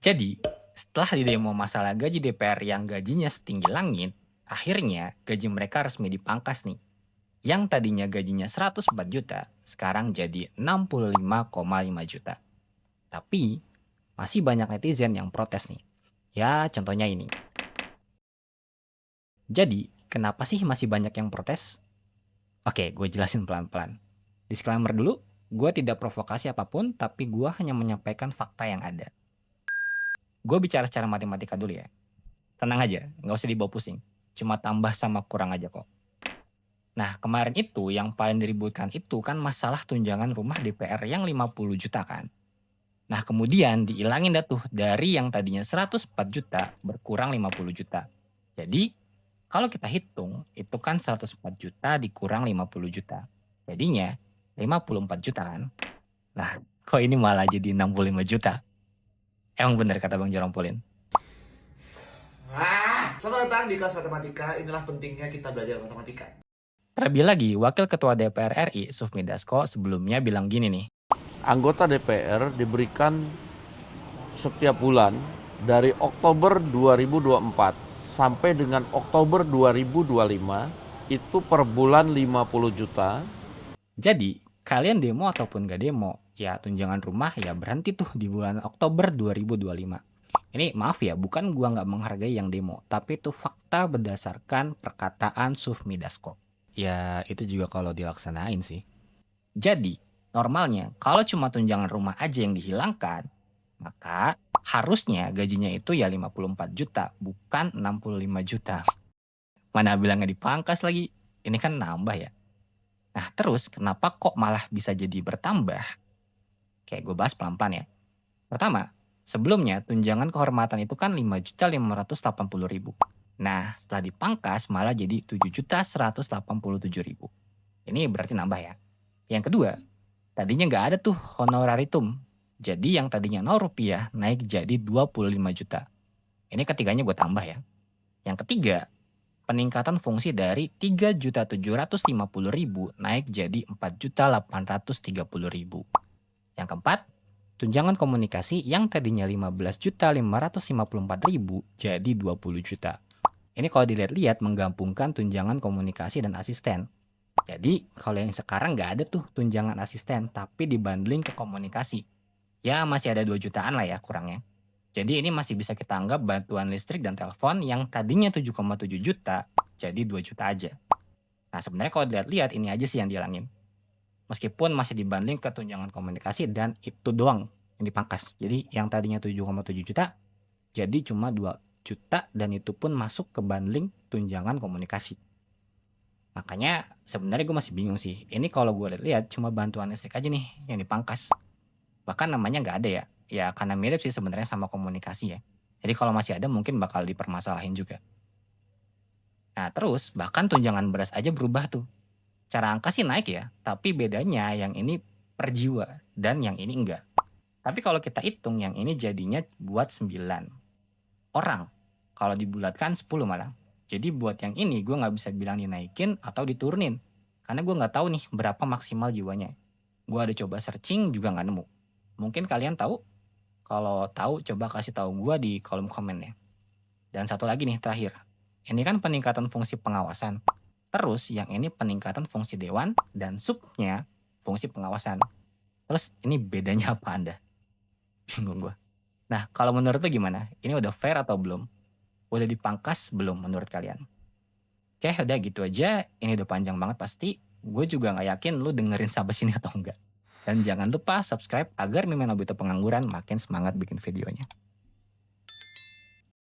Jadi, setelah di demo masalah gaji DPR yang gajinya setinggi langit, akhirnya gaji mereka resmi dipangkas nih. Yang tadinya gajinya 104 juta, sekarang jadi 65,5 juta. Tapi, masih banyak netizen yang protes nih. Ya, contohnya ini. Jadi, kenapa sih masih banyak yang protes? Oke, gue jelasin pelan-pelan. Disclaimer dulu, gue tidak provokasi apapun, tapi gue hanya menyampaikan fakta yang ada. Gue bicara secara matematika dulu ya. Tenang aja, nggak usah dibawa pusing. Cuma tambah sama kurang aja kok. Nah, kemarin itu yang paling diributkan itu kan masalah tunjangan rumah DPR yang 50 juta kan. Nah, kemudian diilangin dah tuh dari yang tadinya 104 juta berkurang 50 juta. Jadi, kalau kita hitung, itu kan 104 juta dikurang 50 juta. Jadinya 54 juta kan. Nah, kok ini malah jadi 65 juta? Emang bener kata Bang Jerompolin. Selamat datang di kelas matematika. Inilah pentingnya kita belajar matematika. Terlebih lagi, Wakil Ketua DPR RI, Sufmi Dasko, sebelumnya bilang gini nih. Anggota DPR diberikan setiap bulan dari Oktober 2024 sampai dengan Oktober 2025 itu per bulan 50 juta. Jadi, kalian demo ataupun gak demo, ya tunjangan rumah ya berhenti tuh di bulan Oktober 2025. Ini maaf ya, bukan gua nggak menghargai yang demo, tapi itu fakta berdasarkan perkataan Sufmi Dasko. Ya, itu juga kalau dilaksanain sih. Jadi, normalnya kalau cuma tunjangan rumah aja yang dihilangkan, maka harusnya gajinya itu ya 54 juta, bukan 65 juta. Mana bilangnya dipangkas lagi, ini kan nambah ya. Nah terus kenapa kok malah bisa jadi bertambah? Kayak gue bahas pelan-pelan ya. Pertama, sebelumnya tunjangan kehormatan itu kan 5.580.000. Nah setelah dipangkas malah jadi 7.187.000. Ini berarti nambah ya. Yang kedua, tadinya nggak ada tuh honorarium. Jadi yang tadinya 0 rupiah naik jadi 25 juta. Ini ketiganya gue tambah ya. Yang ketiga, peningkatan fungsi dari 3.750.000 naik jadi 4.830.000. Yang keempat, tunjangan komunikasi yang tadinya 15.554.000 jadi 20 juta. Ini kalau dilihat-lihat menggabungkan tunjangan komunikasi dan asisten. Jadi kalau yang sekarang nggak ada tuh tunjangan asisten tapi dibundling ke komunikasi. Ya masih ada 2 jutaan lah ya kurangnya. Jadi ini masih bisa kita anggap bantuan listrik dan telepon yang tadinya 7,7 juta jadi 2 juta aja. Nah sebenarnya kalau dilihat-lihat ini aja sih yang dihilangin. Meskipun masih dibanding ke tunjangan komunikasi dan itu doang yang dipangkas. Jadi yang tadinya 7,7 juta jadi cuma 2 juta dan itu pun masuk ke bundling tunjangan komunikasi. Makanya sebenarnya gue masih bingung sih. Ini kalau gue lihat cuma bantuan listrik aja nih yang dipangkas. Bahkan namanya nggak ada ya. Ya karena mirip sih sebenarnya sama komunikasi ya. Jadi kalau masih ada mungkin bakal dipermasalahin juga. Nah terus bahkan tunjangan beras aja berubah tuh. Cara angka sih naik ya, tapi bedanya yang ini per jiwa dan yang ini enggak. Tapi kalau kita hitung yang ini jadinya buat 9 orang. Kalau dibulatkan 10 malah. Jadi buat yang ini gue nggak bisa bilang dinaikin atau diturunin. Karena gue nggak tahu nih berapa maksimal jiwanya. Gue ada coba searching juga nggak nemu. Mungkin kalian tahu? Kalau tahu coba kasih tahu gue di kolom komen ya. Dan satu lagi nih terakhir. Ini kan peningkatan fungsi pengawasan. Terus yang ini peningkatan fungsi dewan dan subnya fungsi pengawasan. Terus ini bedanya apa Anda? Bingung gue. Nah kalau menurut lu gimana? Ini udah fair atau belum? Udah dipangkas belum menurut kalian? Oke udah gitu aja. Ini udah panjang banget pasti. Gue juga gak yakin lu dengerin sampai sini atau enggak. Dan jangan lupa subscribe agar Mimin Obito Pengangguran makin semangat bikin videonya.